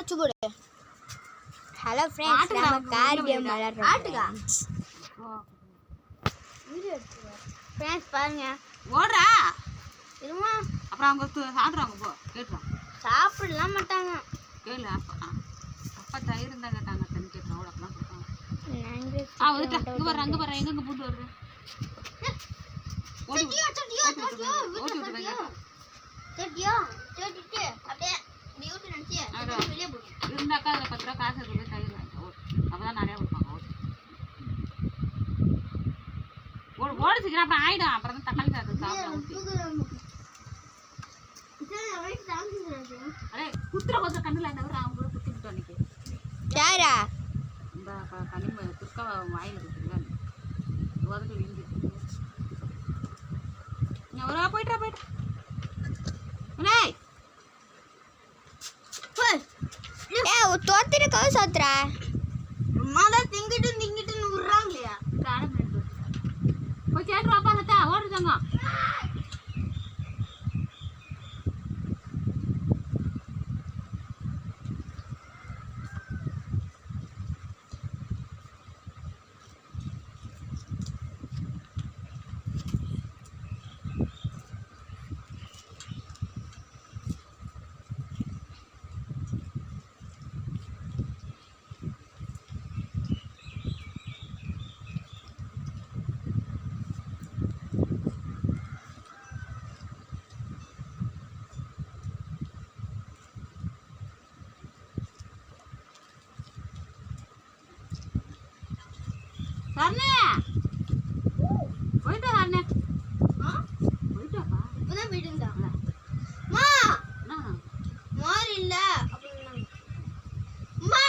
வச்சு கொடு. Hello friends, நம்ம கார் கேம் விளையாடுறோம். ஆட்டுக்கா வீடியோ எடுத்துக்கோ ஃப்ரெண்ட்ஸ், பாருங்க. ஓடுறா இருமா. அப்புறம் அவங்க சாப்பிட்றாங்க. போ கேட்டுறான். சாப்பிடலாம் மாட்டாங்க. கேளு. அப்பா தயிர் இருந்தா கேட்டாங்க. தண்ணி கேட்டுறான். அவ்வளோ அப்பெல்லாம் கொடுப்பாங்க. இங்கே வர்றேன், அங்கே வர்றேன். எங்கே போட்டு வருது? ஓடி இருந்தாக்கா அதில் 10 ரூபா காசு எடுத்து தயிர் வாங்கிட்டோம். அப்போதான் நிறையா கொடுப்பாங்க. ஓடி சீக்கிரம், அப்புறம் ஆயிடும். அப்புறம் தான் தக்காளி சாதம் சாப்பிடலாம். அடே குத்துற கொஞ்சம் கண்ணில் இருந்தவர் அவங்க கூட குத்திக்கிட்டோம் அன்னைக்கு. யாரா? இந்த கனிம துர்க்கா வாயில் இருக்குல்ல, உதட்டு விழுந்து. ஒரு போயிட்டா தோத்திருக்காக சோத்துறா. அம்மாதான் திங்கிட்டு விடுறாங்களையா? போய் கேட்டு வாப்பாங்கத்தா. ஓடுதாங்க. கர்ணே போயிட்டா. கர்ணே போயிட்டாப்பா. இப்பதான் போயிட்டு மாறு இல்ல அப்படின்னா.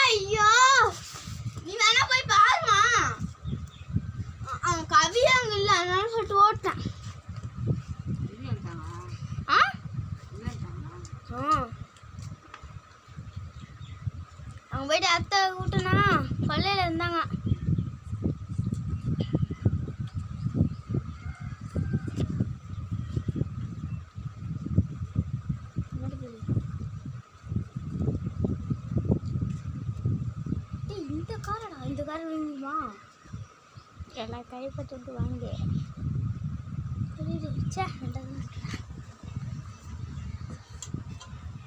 ஐயோ, நீ வேணா போய் பாருமா. அவன் கவி அங்க இல்ல, அதனால சொல்லிட்டு ஓட்டேன். அவங்க போயிட்டு அத்தை கூட்டனா கொள்ளையில இருந்தாங்க. இந்த கார் வேணுமா? எல்லா கைப்பற்றது வாங்க.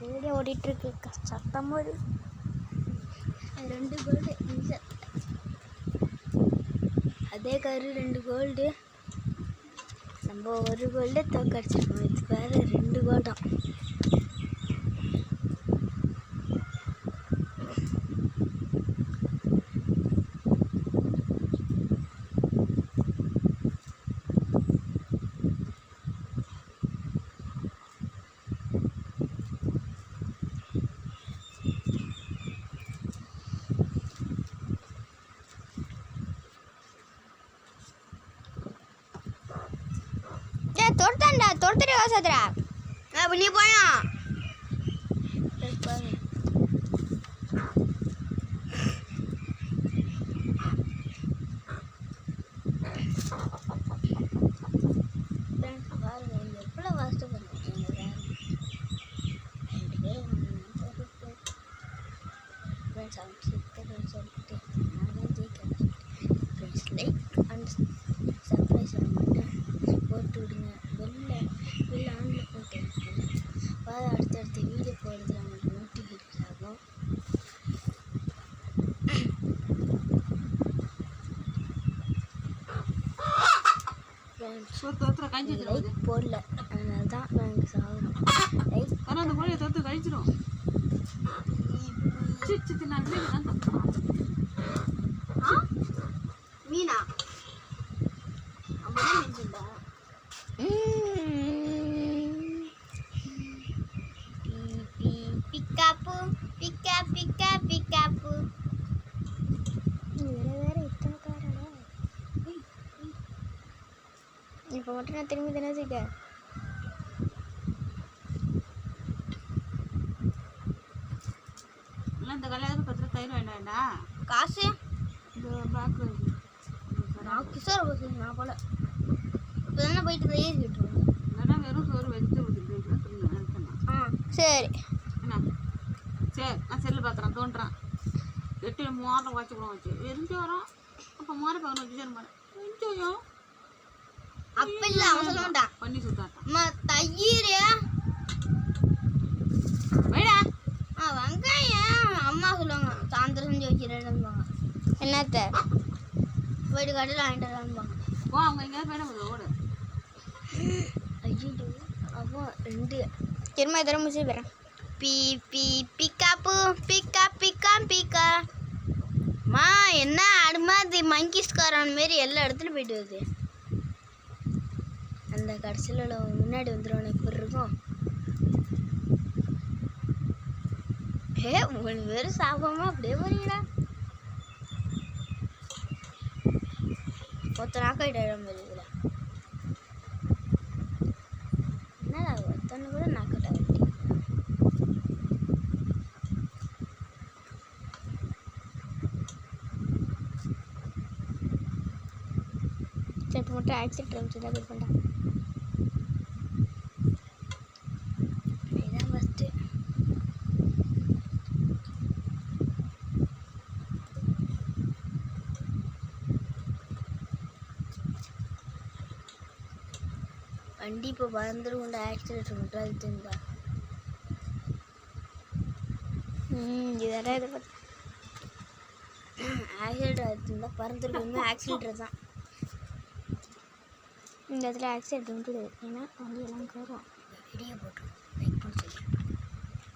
வீடியோ ஓடிட்டு இருக்கு. சத்தம் போது 2 கோல்டு. அதே காரு 2 கோல்டு. நம்ம 1 கோல்டு தோக்கடிச்சிருக்கோம். இது வேற 2 கோல்டாம். தோர்த்தடி வாசத்துறா. அப்ப நீ போயா எவ்வளோ வாஸ்ட் பண்ணுறீங்க. லைக் அண்ட் சர்ப்ரைஸ் போட்டு விடுங்க. வெளில ஆன்ல போட்டு அடுத்தடுத்த வீடியோ போடுறது நம்மளுக்கு நோட்டிஃபிகேஷன் ஆகும். லைக் போடல, அதனால தான் நாங்கள் சாகுறோம். லைக் ஆனால் அந்த கோழியை தோற்று கழிச்சிடும். மீனா அப்படிதான் நினைச்சிருந்தா. பிக்காப்பு பிக்கா பிக்கா பிக்காப்பு. வேற இத்தனை காரடா. இப்போ மட்டும் நான் திரும்பி தானே வச்சுக்க. இந்த கல்யாணத்துக்கு 10 ரூபா தயிர் வேண்டாம்டா. காசு இந்த பேக்கு நான் கிஷோர் பஸ் நான் போல. இப்போ தானே போயிட்டு ஏறி விட்டுருவோம். இல்லைன்னா வெறும் சோறு வெஜிடபிள். சரி என்ன சரி. பார்க்குறான், செல்லு பார்க்குறான், தோன்றான். எட்டு மோரில் உடச்சி கூட வச்சு எரிஞ்சு வரும். அப்போ மோரை பார்க்கணும் வச்சு சேரும் பாரு எரிஞ்சோம். அப்ப இல்ல அவன் சொல்ல மாட்டான். பண்ணி சுத்தாட்டான். அம்மா தயிர் வைடா. வெங்காயம் அம்மா சொல்லுவாங்க சாயந்தரம் செஞ்சு வச்சிருப்பாங்க. என்னத்த போயிட்டு கடையில் வாங்கிட்டு வரலாம்பாங்க. போ அவங்க எங்கேயாவது போயிட ஓடு. ஐயோ அப்போ 2 திரும்ப தர முடிச்சு போயிடறேன். பி பி பிக்காப்பு பிக்கா பிக்கா பிக்கா மா என்ன ஆடுமா அது மங்கிஸ்காரான மாரி எல்லா இடத்துலையும் போயிட்டு வருது. அந்த கடைசியில் முன்னாடி வந்துடும் எப்படி இருக்கும். 3 பேரும் சாப்பிடாம அப்படியே போறீங்களா? ஒருத்த நாக்காயிட்ட மாதிரி இதில் என்னடா ஒருத்தனை கூட நாக்கட்ட வேண்டிய. சட்டு மட்டும் ஆக்சிடென்ட் வச்சு தான் போய் பண்ணேன். இதுதான் ஃபஸ்ட்டு. வண்டி இப்போ பறந்துடும் கொண்டு ஆக்சிடென்ட் மட்டும் அது தெரிஞ்சா. இதெல்லாம் இதை பார்த்து ஆக்சிடென்ட் ஆகிருந்தா பறந்துருக்குமே ஆக்சிடென்ட் தான். இந்த இடத்துல ஆக்சிடென்ட் உண்டுது. ஏன்னா வண்டி எல்லாம் வரும். வீடியோ போட்டு லைக் பண்ண சொல்லி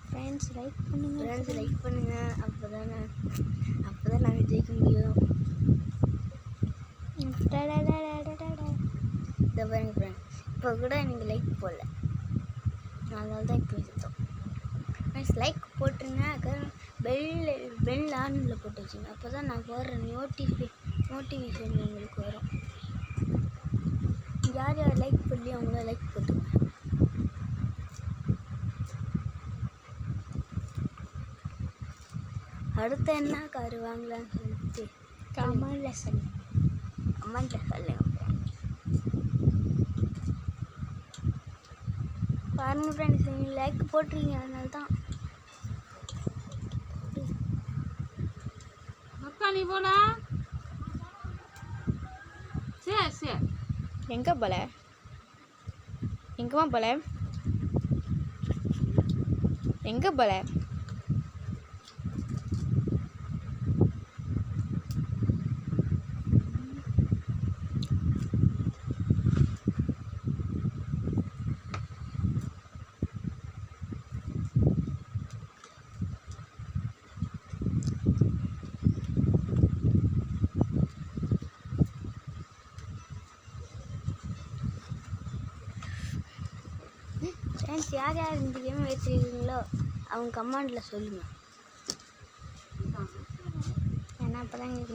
ஃப்ரெண்ட்ஸ் லைக் பண்ணுங்கள். அப்போ தான் நாங்கள் ஜெயிக்க முடியும். இதை பாருங்க ஃப்ரெண்ட்ஸ், இப்போ கூட நீங்கள் லைக் போடல, அதனால தான் இப்போ சுத்தம். ஃப்ரெண்ட்ஸ் லைக் போட்டுருங்க. பெல் ஆனில் போட்டு வச்சுங்க. அப்போ தான் நான் போடுற மோட்டிவேஷன் உங்களுக்கு வரும். யார் யார் லைக் பண்ணி அவங்கள லைக் போட்டுருங்க. அடுத்து என்ன கார் வாங்கலான்னு சொல்லிட்டு கமெண்ட்டில் சொல்லுங்க. பாருங்க ஃப்ரெண்ட்ஸ், நீங்கள் லைக் போட்டுருங்க, அதனால தான். அக்கா நீ போல சரி எங்கே போல எங்கேம்மா போல எங்கே போல ஃப்ரெண்ட்ஸ், யார் யார் இந்த கேம் வச்சுருக்கீங்களோ அவங்க கமெண்டில் சொல்லுங்கள். ஏன்னா அப்போ தான்